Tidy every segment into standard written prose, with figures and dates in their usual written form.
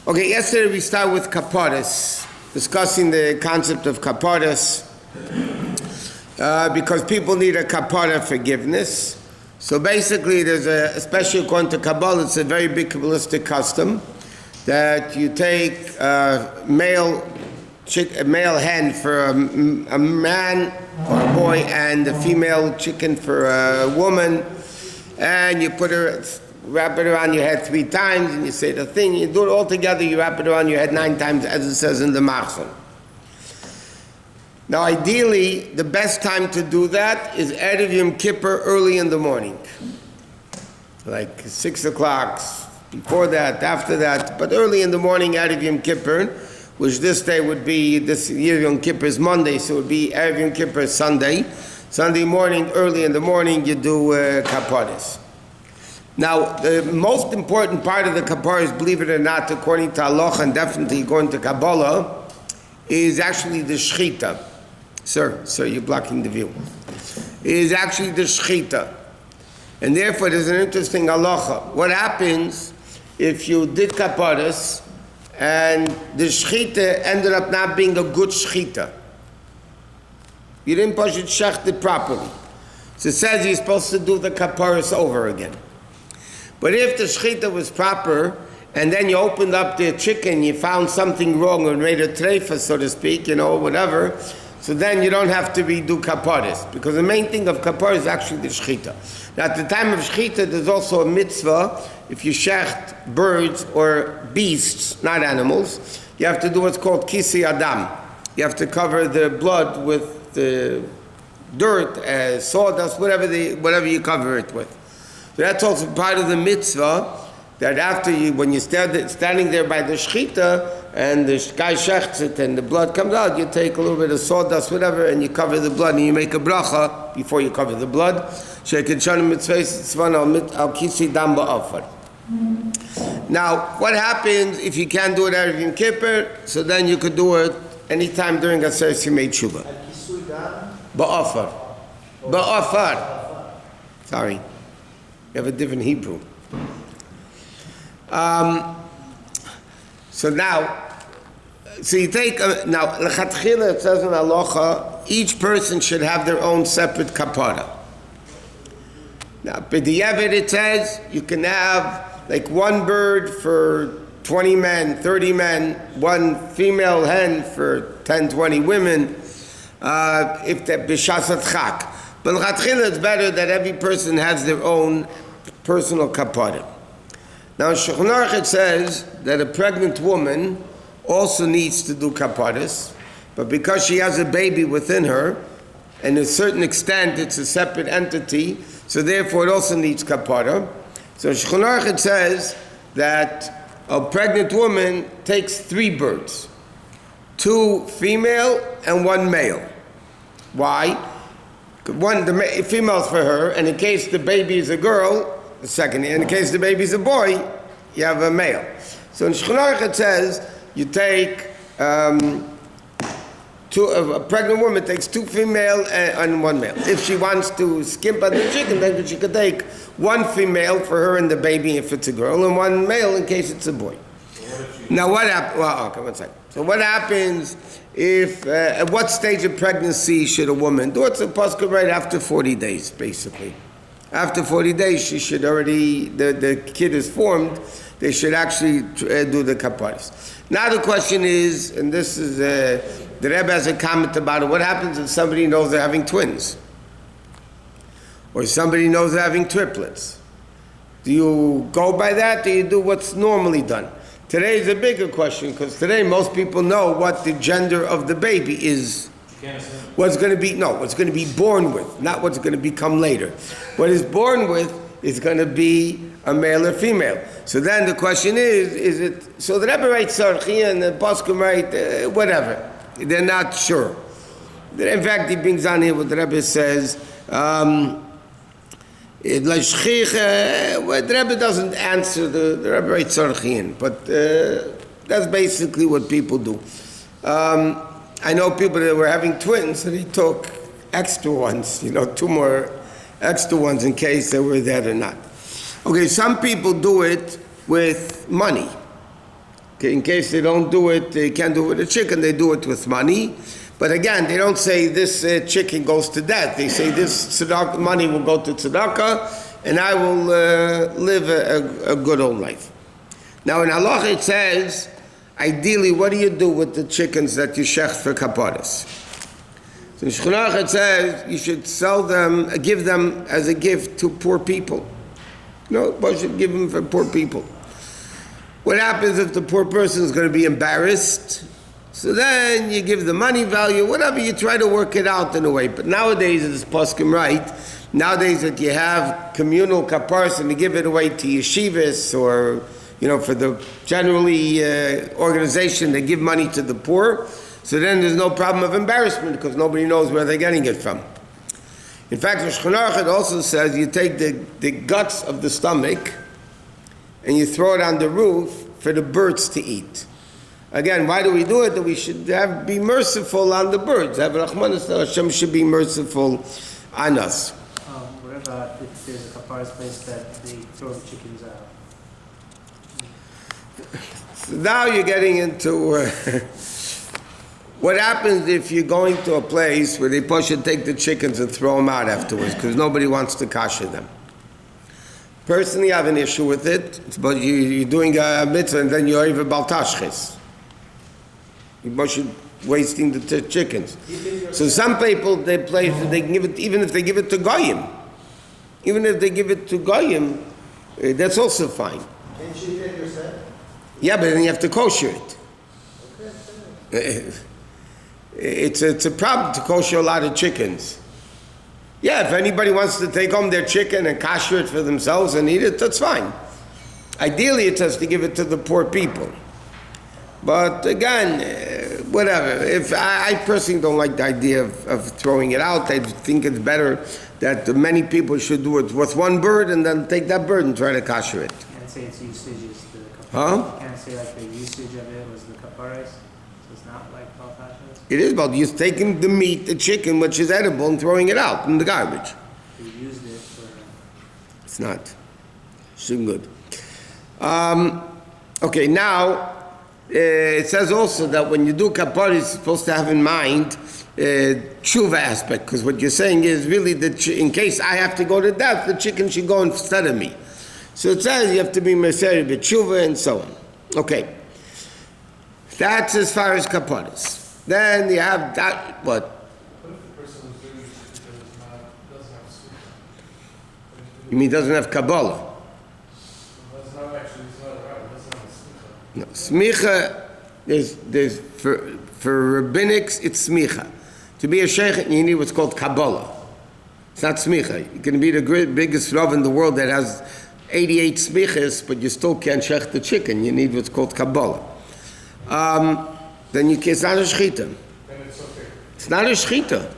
Okay, yesterday we started with kaparas, discussing the concept of kaparas, because people need a kapara forgiveness. So basically, there's especially according to Kabbalah, it's a very big Kabbalistic custom that you take a male hen for a man or a boy and a female chicken for a woman, and you wrap it around your head 3 times, and you say the thing, you do it all together, you wrap it around your head 9 times, as it says in the Machzor. Now, ideally, the best time to do that is Erev Yom Kippur, early in the morning. Like 6 o'clock, before that, after that, but early in the morning, Erev Yom Kippur, which this day would be, this year Yom Kippur is Monday, so it would be Erev Yom Kippur Sunday. Sunday morning, early in the morning, you do kaparas. Now, the most important part of the kaparas, believe it or not, according to halacha and definitely according to Kabbalah, is actually the shechita. Sir, you're blocking the view. Is actually the shechita. And therefore, there's an interesting halacha. What happens if you did kaparas and the shechita ended up not being a good shechita? You didn't push it shechted properly. So it says you're supposed to do the kaparas over again. But if the shechita was proper, and then you opened up the chicken, you found something wrong or made a treifa, so to speak, whatever, so then you don't have to redo kaparas, because the main thing of kaparas is actually the shechita. Now at the time of shechita, there's also a mitzvah, if you shecht birds or beasts, not animals, you have to do what's called kisi adam. You have to cover the blood with the dirt, sawdust, whatever you cover it with. So that's also part of the mitzvah, that after when you're standing there by the shechita, and the guy shechts it and the blood comes out, you take a little bit of sawdust, whatever, and you cover the blood, and you make a bracha before you cover the blood. Now, what happens if you can't do it Erev Yom Kippur? So then you could do it anytime during Aseres Yemei Tshuva. Ba'afar. Sorry. You have a different Hebrew. So you take, now, l'chatchila, it says in halacha, each person should have their own separate kapara. Now, b'diavad it says, you can have like one bird for 20 men, 30 men, one female hen for 10, 20 women, if that b'shasat chak. But l'chatchila, it's better that every person has their own personal kapara. Now in Shulchan Aruch it says that a pregnant woman also needs to do kaparas, but because she has a baby within her, and to a certain extent it's a separate entity, so therefore it also needs kapara. So in Shulchan Aruch it says that a pregnant woman takes 3 birds, 2 female and 1 male. Why? The female's for her, and in case the baby is a girl, the second, in case the baby's a boy, you have a male. So in Shulchan Aruch it says you take a pregnant woman takes 2 female and 1 male. If she wants to skimp on the chicken, then she could take 1 female for her and the baby if it's a girl, and 1 male in case it's a boy. Now what happens? Well, okay, one second. So what happens if at what stage of pregnancy should a woman do it? So pasuk right after 40 days, basically. After 40 days, she should already, the kid is formed, they should actually do the kaparas. Now the question is, and this is, the Rebbe has a comment about it, what happens if somebody knows they're having twins? Or somebody knows they're having triplets? Do you go by that, or do you do what's normally done? Today is a bigger question, because today most people know what the gender of the baby is. What's going to be born with, not what's going to become later. What is born with is going to be a male or female. So then the question is it, so the Rebbe writes Sarchi and the Poskim write whatever. They're not sure. In fact, he brings on here what the Rebbe says, the Rebbe doesn't answer, the Rebbe writes Sarchi, but that's basically what people do. I know people that were having twins, so they took extra ones, 2 more extra ones in case they were there or not. Okay, some people do it with money. Okay, in case they don't do it, they can't do it with a chicken, they do it with money. But again, they don't say this chicken goes to death. They say this tzedakah money will go to tzedakah, and I will live a good old life. Now in halacha it says, ideally, what do you do with the chickens that you shecht for kaparas? So in Shulchan it says you should sell them, give them as a gift to poor people. No, but you should give them for poor people. What happens if the poor person is going to be embarrassed? So then you give the money value, whatever, you try to work it out in a way. But nowadays, it's poskim right. Nowadays that you have communal kaparas and you give it away to yeshivas or, for the generally organization, they give money to the poor. So then there's no problem of embarrassment because nobody knows where they're getting it from. In fact, the Shulchan Aruch also says you take the guts of the stomach and you throw it on the roof for the birds to eat. Again, why do we do it? That we should be merciful on the birds. Hashem should be merciful on us. What about if there's a kaparas place that they throw the chickens out? So now you're getting into what happens if you're going to a place where they should take the chickens and throw them out afterwards because nobody wants to kasher them. Personally, I have an issue with it, but you're doing a mitzvah and then you're even baltashches. You're wasting the chickens. So some people, they can give it, even if they give it to goyim. Even if they give it to goyim, that's also fine. Can't you eat it yourself? Yeah, but then you have to kosher it. Okay. It's a problem to kosher a lot of chickens. Yeah, if anybody wants to take home their chicken and kosher it for themselves and eat it, that's fine. Ideally, it has to give it to the poor people. But again, whatever. If I personally don't like the idea of throwing it out. I think it's better that many people should do it with one bird and then take that bird and try to kosher it. You can't say its usage is the kaparas. Huh? You can't say like the usage of it was the kaparas. So it's not like baltashas. It is about you taking the meat, the chicken, which is edible, and throwing it out in the garbage. You used it for. It's not. It's good. Okay, now it says also that when you do kapara, you're supposed to have in mind tshuva aspect, because what you're saying is really that in case I have to go to death, the chicken should go instead of me. So it says you have to be meseri b'tshuva and so on. Okay, that's as far as kaparas. Then you have that, what? What if the person is doing it because doesn't have smicha? You mean doesn't have Kabbalah? That's not actually, it's not right, it doesn't have smicha. No, smicha, there's for rabbinics, it's smicha. To be a sheikh, you need what's called Kabbalah. It's not smicha. You can be the biggest rav in the world that has 88 smichas, but you still can't sheikh the chicken. You need what's called Kabbalah. Then it's not a shechita. Then it's okay. It's not a shechita.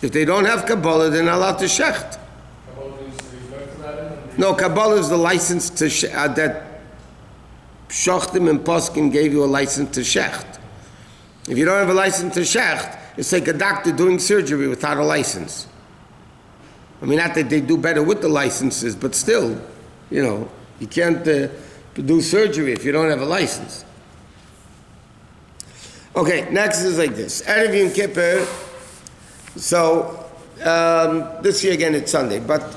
If they don't have Kabbalah, they're not allowed to shecht. Kabbalah is the learn to that and No, Kabbalah is the license to that Shachtim and Poskim gave you a license to shecht. If you don't have a license to shecht, it's like a doctor doing surgery without a license. I mean, not that they do better with the licenses, but still, you can't do surgery if you don't have a license. Okay, next is like this. Erev Yom Kippur. So, this year again it's Sunday, but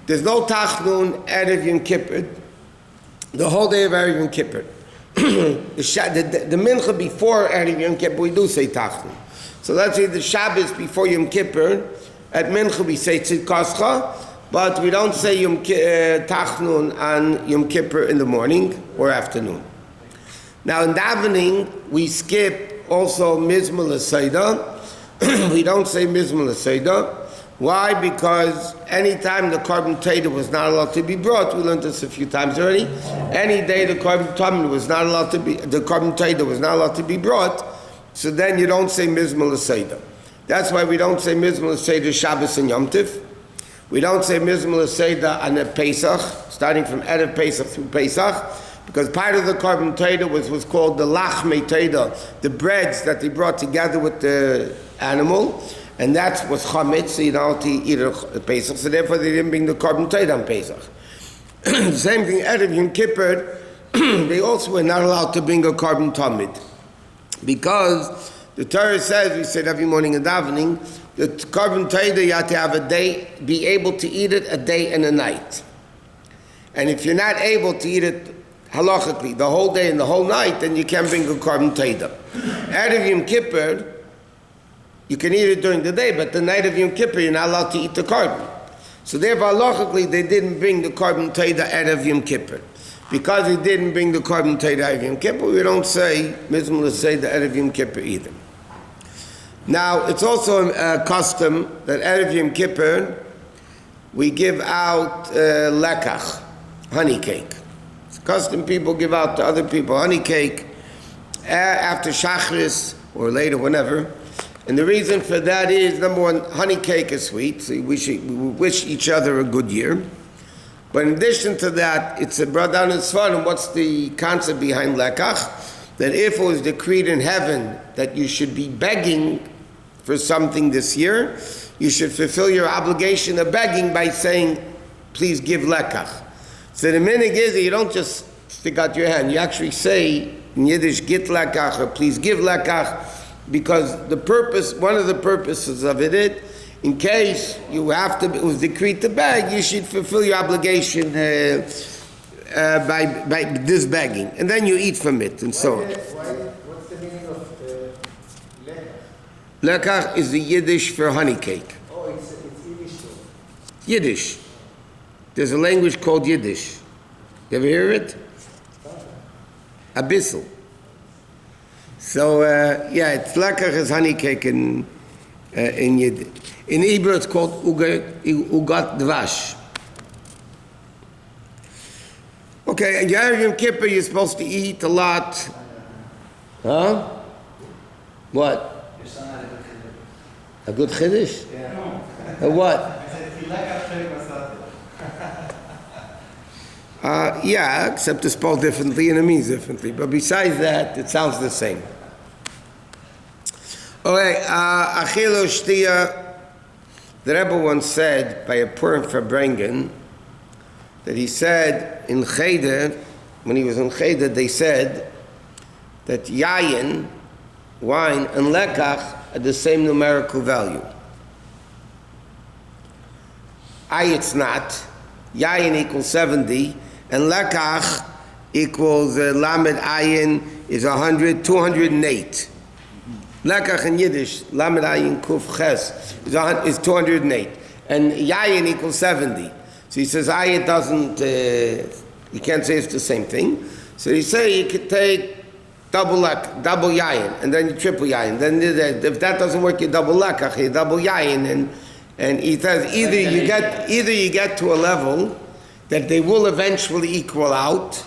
there's no Tachnun Erev Yom Kippur. The whole day of Erev Yom Kippur. the Mincha before Erev Yom Kippur, we do say Tachnun. So let's say the Shabbos before Yom Kippur, at Mincha we say Tzidkoscha, but we don't say Tachnun on Yom Kippur in the morning or afternoon. Now in davening, we skip also Mizmor L'Seidah. We don't say Mizmor L'Seidah. Why? Because any time the carbon tater was not allowed to be brought, we learned this a few times already. Any day the carbon tater was not allowed to be brought, so then you don't say Mizmor L'Seidah. That's why we don't say Mizmor L'Seidah Shabbos and Yom Tiv. We don't say Mizmor L'Seidah on a Pesach, starting from Erev Pesach through Pesach, because part of the carbon tater was called the lachmei tater, the breads that they brought together with the animal, and that was chametz, so you don't have to eat a Pesach, so therefore they didn't bring the carbon tater on Pesach. Same thing, Erev Yom Kippur, they also were not allowed to bring a carbon tamid. Because the Torah says, we said every morning in davening, the carbon taida you have to have a day, be able to eat it a day and a night. And if you're not able to eat it halachically the whole day and the whole night, then you can't bring a carbon taida. Erev Yom Kippur, you can eat it during the day, but the night of Yom Kippur, you're not allowed to eat the carbon. So therefore, halachically, they didn't bring the carbon taida Erev Yom Kippur. Because they didn't bring the carbon taida Erev Yom Kippur, we don't say, mizmul say the Erev Yom Kippur either. Now, it's also a custom that Erev Yom Kippur, we give out lekach, honey cake. It's a custom people give out to other people honey cake after Shachris or later, whenever. And the reason for that is, number one, honey cake is sweet, so we wish each other a good year. But in addition to that, it's brought down in Sfarim, what's the concept behind lekach? That if it was decreed in heaven that you should be begging for something this year, you should fulfill your obligation of begging by saying, please give lekach. So the minig is that you don't just stick out your hand, you actually say in Yiddish, git lekach, or please give lekach, because the purpose, one of the purposes of it is, in case you have to, it was decreed to beg, you should fulfill your obligation by this begging, and then you eat from it, and so on. What's the meaning of lekach? Lekach is the Yiddish for honey cake. Oh, it's Yiddish too. Yiddish. There's a language called Yiddish. You ever hear it? Abyssal. So it's lekach is honey cake in Yiddish. In Hebrew, it's called ugat dvash. Okay, and Erev Yom Kippur, you're supposed to eat a lot. Huh? What? Your son had a good kiddush. A good chiddush? Yeah. A what? I said, if you like after Yeah, except it's spelled differently and it means differently. But besides that, it sounds the same. Okay, Achilo Shtia. The Rebbe once said by a Purim Farbrengen that he said in Cheder, when he was in Cheder, they said that yayin, wine, and lekach are the same numerical value. It's not. Yayin equals 70, and lekach equals lamed ayin is 100, 208. Lekach in Yiddish, lamed ayin kuf ches, is 208. And yayin equals 70. So he says, ayat doesn't, you can't say it's the same thing. So he say you could take double yayin, and then you triple yayin. Then if that doesn't work, you double lekach, you double yayin, and he says either you get to a level that they will eventually equal out,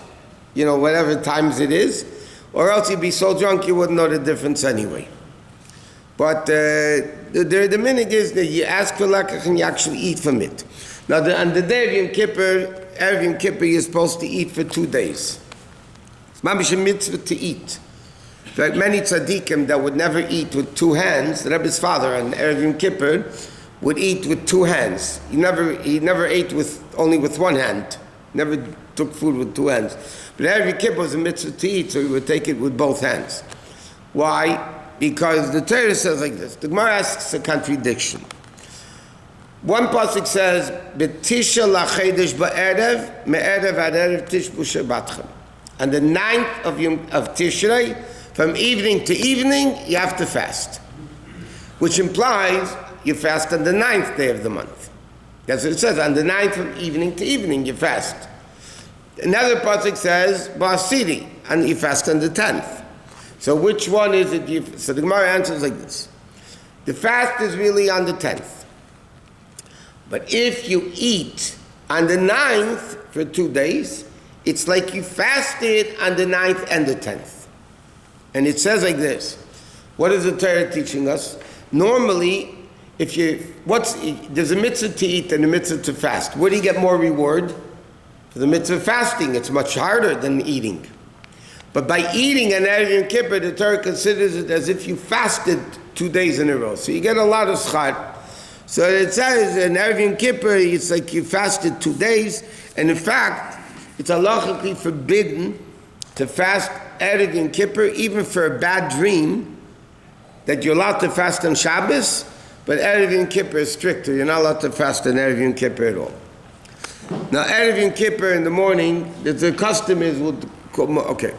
whatever times it is, or else you'd be so drunk you wouldn't know the difference anyway. But the minig is that you ask for lekach and you actually eat from it. Now, on the day of Erev Yom Kippur, you're supposed to eat for 2 days. It's mamish a mitzvah to eat. In fact, many tzaddikim that would never eat with 2 hands, the Rebbe's father on Erev Yom Kippur would eat with 2 hands. He never ate only with 1 hand. Never took food with 2 hands. But Erev Yom Kippur was a mitzvah to eat, so he would take it with both hands. Why? Because the Torah says like this. The Gemara asks a contradiction. One pasuk says, "B'tisha lachedesh ba'erev me'erev ad erev tishbu shabbatchem." On the 9th of Tishrei, from evening to evening, you have to fast, which implies you fast on the 9th day of the month. That's what it says. On the 9th from evening to evening, you fast. Another pasuk says, "Ba'asiri," and you fast on the 10th. So which one is it? So the Gemara answers like this: the fast is really on the 10th. But if you eat on the 9th for 2 days, it's like you fasted on the 9th and the 10th. And it says like this. What is the Torah teaching us? Normally, there's a mitzvah to eat and a mitzvah to fast. Where do you get more reward? For the mitzvah of fasting, it's much harder than eating. But by eating an Erev Yom Kippur, the Torah considers it as if you fasted 2 days in a row. So you get a lot of schar. So it says in Erev Yom Kippur, it's like you fasted 2 days, and in fact, it's halachically forbidden to fast Erev Yom Kippur, even for a bad dream, that you're allowed to fast on Shabbos, but Erev Yom Kippur is stricter. You're not allowed to fast on Erev Yom Kippur at all. Now, Erev Yom Kippur in the morning, the custom is, okay.